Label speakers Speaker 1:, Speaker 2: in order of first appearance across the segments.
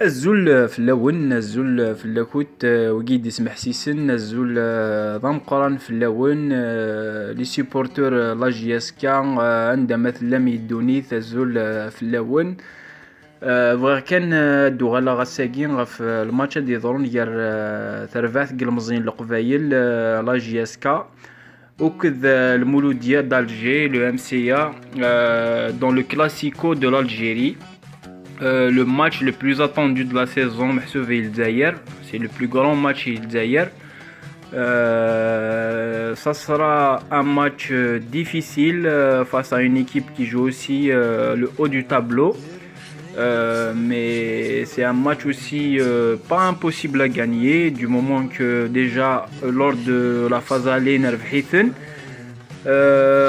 Speaker 1: الزول في اللون الزول في اللاكوت وقيد يسمح سيسن الزول ضم قران في اللون لي سيبورتور لا جي اس كا عندها مثلا ميدونيث الزول في اللون بغا كان دو غالا غاساكين غف الماتش دي ظرون يار ثرفات قلمزين لقبايل لا جي اس كا وكذ المولودية d'Alger, le MCA, dans le classico de l'Algérie. Le match le plus attendu de la saison, محسوب il Zaïre, c'est le plus grand match il Zaïre. Ça sera un match difficile face à une équipe qui joue aussi le haut du tableau. Mais c'est un match aussi pas impossible à gagner du moment que déjà lors de la phase aller Nervhithen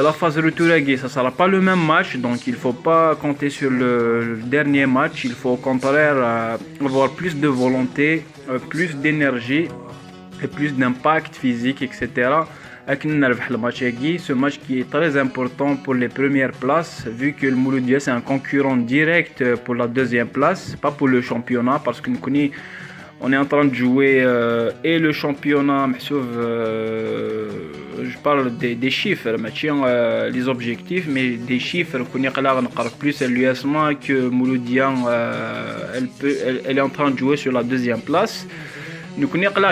Speaker 1: la phase retour ça sera pas le même match, donc il faut pas compter sur le dernier match. Il faut au contraire avoir plus de volonté, plus d'énergie et plus d'impact physique, etc. Ce match qui est très important pour les premières places, vu que le Mouloudia c'est un concurrent direct pour la deuxième place, pas pour le championnat, parce que on est en train de jouer et le championnat, je parle des chiffres, les objectifs, mais des chiffres plus sérieusement que Mouloudia elle est en train de jouer sur la deuxième place. Nous connaissons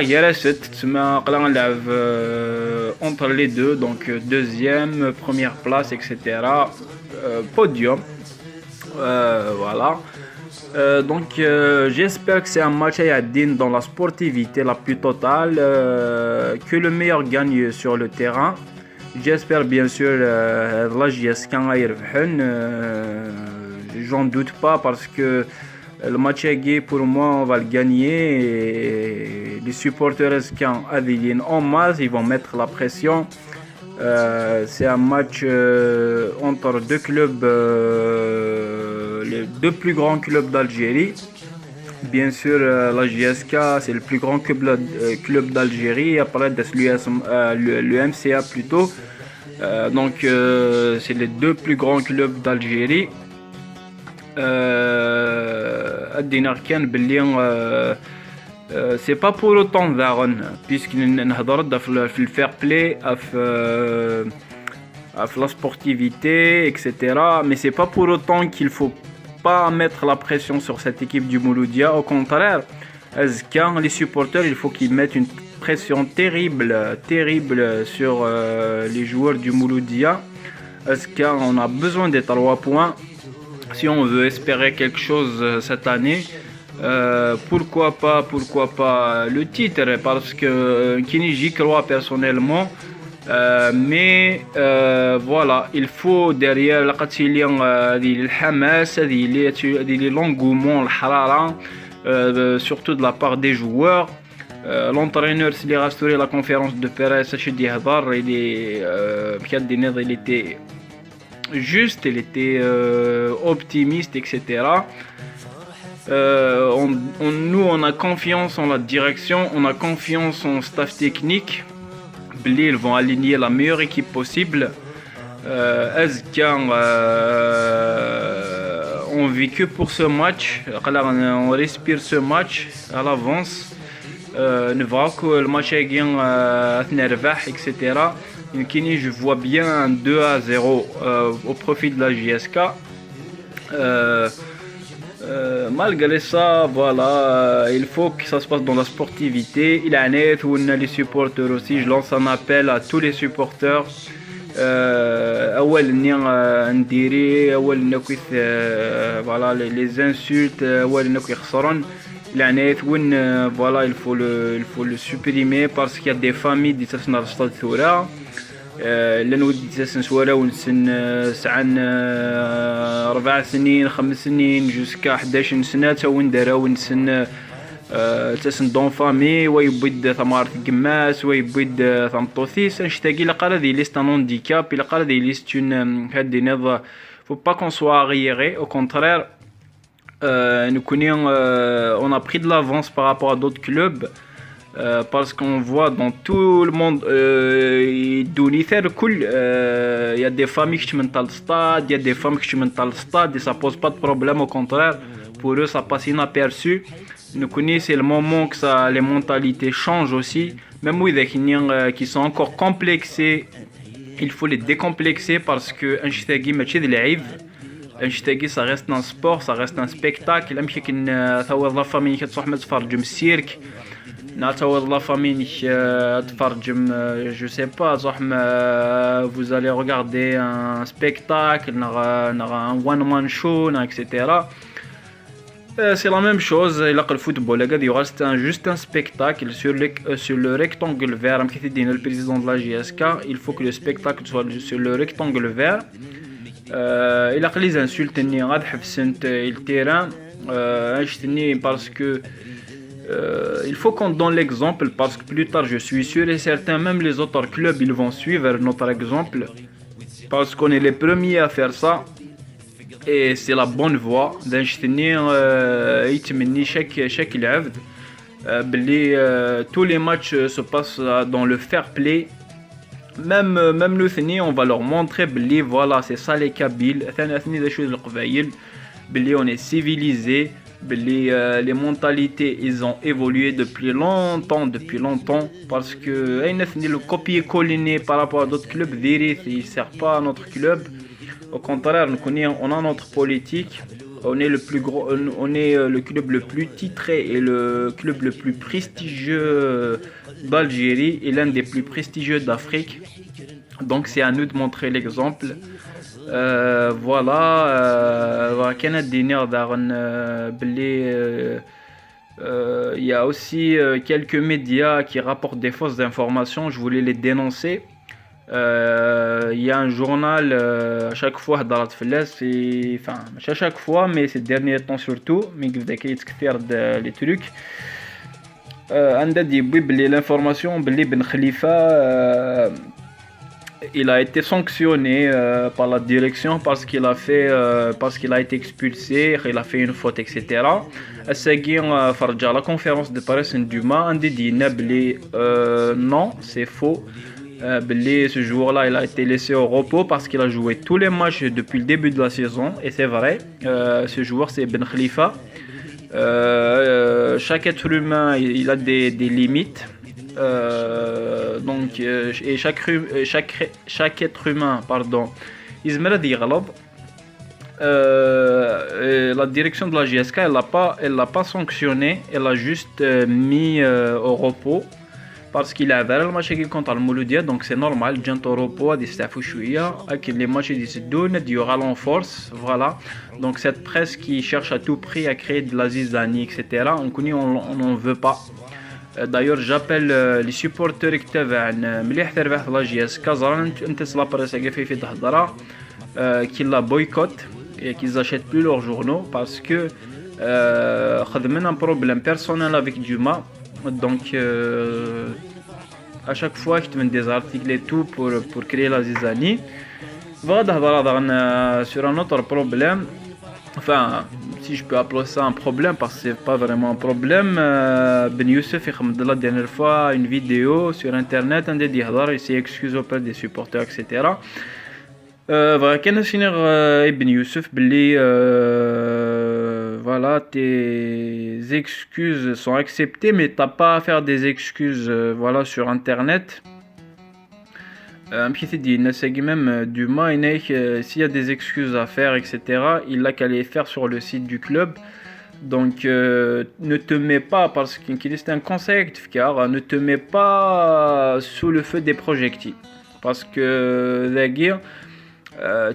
Speaker 1: entre les deux, donc deuxième, première place, etc. Podium. Voilà. Donc j'espère que c'est un match à Yadin dans la sportivité la plus totale, que le meilleur gagne sur le terrain. J'espère bien sûr la JS j'en doute pas parce que le match est pour moi on va le gagner et les supporters en masse ils vont mettre la pression. C'est un match entre deux clubs, les deux plus grands clubs d'Algérie. Bien sûr la JSK c'est le plus grand club d'Algérie, après le MCA plutôt. Donc c'est les deux plus grands clubs d'Algérie. C'est pas pour autant puisque في الفير بلاي في la sportivité, etc. Mais c'est pas pour autant qu'il faut pas mettre la pression sur cette équipe du Mouloudia. Au contraire, les supporters il faut qu'ils mettent une pression terrible sur les joueurs du Mouloudia. On a besoin des 3 points si on veut espérer quelque chose cette année. Pourquoi pas le titre, parce que j'y crois personnellement, mais voilà, il faut derrière l'engouement, surtout de la part des joueurs. L'entraîneur s'il a restauré la conférence de presse, il était juste, il était optimiste, etc. Nous on a confiance en la direction, on a confiance en staff technique. Ils vont aligner la meilleure équipe possible. On vit que pour ce match, on respire ce match à l'avance. On voit que le match est gagné, etc. Je vois bien un 2-0 au profit de la JSK. Malgré ça, voilà, il faut que ça se passe dans la sportivité. Il a les supporters aussi. Je lance un appel à tous les supporters. Voilà, les insultes, voilà, il faut le supprimer parce qu'il y a des familles qui sont dans le stade Thora. لأن ودي تسن سوالة ونسن سعن 4 سنين 5 سنين جوسكا 11 سنة تاون دارا ونسن تسن دون فامي ويبيد ثمارة قماس ويبيد ثمطوثيس نشتاقي لقال ذي ليست ان هانديكاب لقال ذي ليست une هادي نض faut pas qu'on soit arriéré, au contraire on a pris de l'avance par rapport à d'autres clubs. Parce qu'on voit dans tout le monde il y a des familles qui sont dans le stade, il y a des femmes qui sont dans le stade et ça pose pas de problème, au contraire pour eux ça passe inaperçu. Nous connaissons, c'est le moment que ça, les mentalités changent aussi. Même qui sont encore complexés, il faut les décomplexer parce que un chitagi match de live. Un chitagi ça reste un sport, ça reste un spectacle. Même si la famille qui تروح تتفرج cirque. La famille je sais pas, vous allez regarder un spectacle, un one-man show, etc. C'est la même chose, le football, c'est juste un spectacle sur le rectangle vert. Le président de la JSK, il faut que le spectacle soit sur le rectangle vert. Il a les insultes, le terrain, parce que il faut qu'on donne l'exemple parce que plus tard je suis sûr et certain même les autres clubs ils vont suivre notre exemple parce qu'on est les premiers à faire ça et c'est la bonne voie d'enchaîner chaque لعب tous les matchs se passent dans le fair play même le thani on va leur montrer voilà c'est ça les Kabyles des choses on est civilisé. Les mentalités ils ont évolué depuis longtemps parce que le copier-coller par rapport à d'autres clubs il sert pas à notre club. Au contraire, on a notre politique, on est le plus gros, on est le club le plus titré et le club le plus prestigieux d'Algérie et l'un des plus prestigieux d'Afrique. Donc c'est à nous de montrer l'exemple. Voilà, il y a aussi quelques médias qui rapportent des fausses informations, je voulais les dénoncer. Il y a un journal à chaque fois enfin à chaque fois mais ces derniers temps surtout mais les trucs l'information Ben Khalifa il a été sanctionné par la direction parce qu'il a été expulsé, il a fait une faute, etc. La conférence de presse du Mans dit non, c'est faux. Ce jour-là, il a été laissé au repos parce qu'il a joué tous les matchs depuis le début de la saison. Et c'est vrai, ce joueur c'est Ben Khalifa. Chaque être humain, il a des limites. Donc et chaque être humain يزمر يغلط. La direction de la JSK elle l'a pas sanctionné, elle a juste mis au repos parce qu'il a le match contre le Mouloudia, donc c'est normal جات au repos يستعفوا شويه اكيد les matchs يسدون il y aura l'enforce. Voilà, donc cette presse qui cherche à tout prix à créer de la zizanie, etc. on n'en veut pas. D'ailleurs j'appelle les supporters تبع مليح تربح لا جي اس كازران انت لا بريس في تهضره qu'ils la boycottent et qu'ils n'achètent plus leurs journaux parce que خدمنا un problème personnel avec Duma. Donc à chaque fois je te mets des articles et tout pour créer la zizanie. Voilà, sur un autre problème, enfin si je peux appeler ça un problème parce que c'est pas vraiment un problème. Ben Youssef la dernière fois une vidéo sur internet il s'est excusé auprès des supporters, etc. Voilà, كان finir Ibn Youssef voilà, tes excuses sont acceptées mais t'as pas à faire des excuses voilà sur internet. Même Duma s'il y a des excuses à faire, etc., il a qu'à les faire sur le site du club. Donc ne te mets pas, parce que c'est un conseil car ne te mets pas sous le feu des projectiles parce que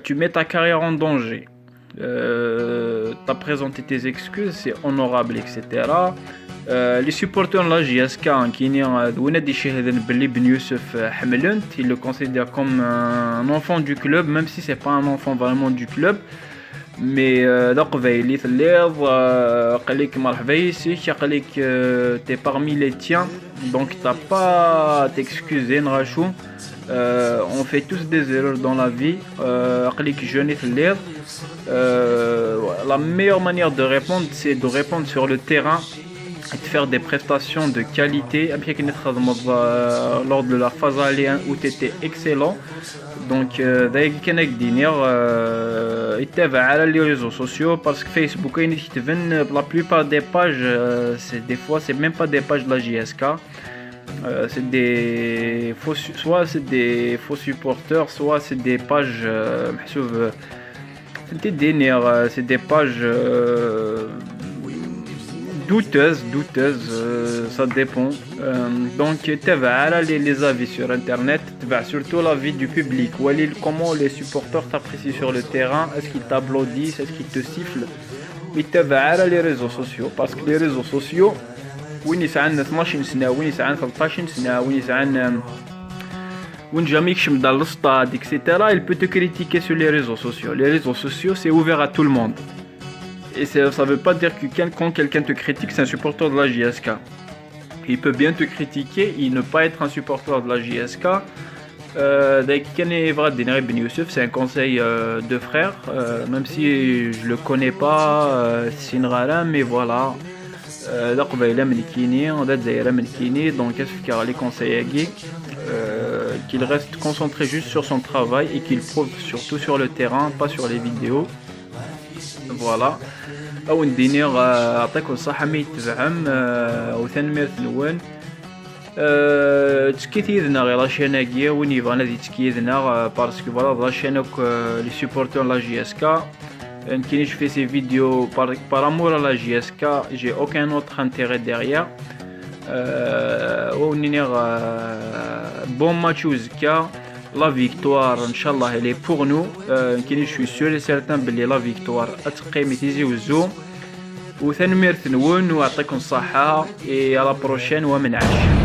Speaker 1: tu mets ta carrière en danger. T'as présenté tes excuses, c'est honorable, etc. Les supporters de la JSK Ben Youssef ils le considèrent comme un enfant du club, même si c'est pas un enfant vraiment du club. Mais t'es parmi les tiens, donc t'as pas à t'excuser. On fait tous des erreurs dans la vie. La meilleure manière de répondre, c'est de répondre sur le terrain. de faire des prestations de qualité. Lors de la phase aller où tu étais excellent. Donc يتابع les réseaux sociaux parce que Facebook la plupart des pages des fois c'est même pas des pages de la JSK. C'est des faux, soit c'est des faux supporters, soit c'est des pages c'est des pages douteuses, ça dépend. Donc les avis sur internet, surtout l'avis du public. Comment les supporters t'apprécient sur le terrain, est-ce qu'ils t'applaudissent, est-ce qu'ils te sifflent. Les réseaux sociaux parce que les réseaux sociaux وين يسعى 12 سنة وين يسعى 13 سنة وين يسعى وين jamais يكشم dans le stade etc. Il peut te critiquer sur les réseaux sociaux. Les réseaux sociaux c'est ouvert à tout le monde. Et ça veut pas dire que quand quelqu'un te critique c'est un supporter de la JSK. Il peut bien te critiquer et ne pas être un supporter de la JSK. C'est un conseil de frère, même si je le connais pas, mais voilà. Donc les conseils qu'il reste concentré juste sur son travail et qu'il prouve surtout sur le terrain, pas sur les vidéos. Voilà. او ندينيغ يعطيكم الصحة ما يتفهم وثاني نون تسكيتيدنا غير لاشيناكيا وين يبغى نادي تسكيدنا باسكو فوالا لاشيناك لي سوبورتور لا جي اس كا كي je fais ces vidéos par amour à la JSK, j'ai aucun autre intérêt derrière. Bon match au Zika, la victoire, Inch'Allah, elle est pour nous. Je suis sûr et certain que la victoire أتقيم تيجي وزوم وثاني مرثنون ويعطيكم الصحة et à la prochaine ومن عاش.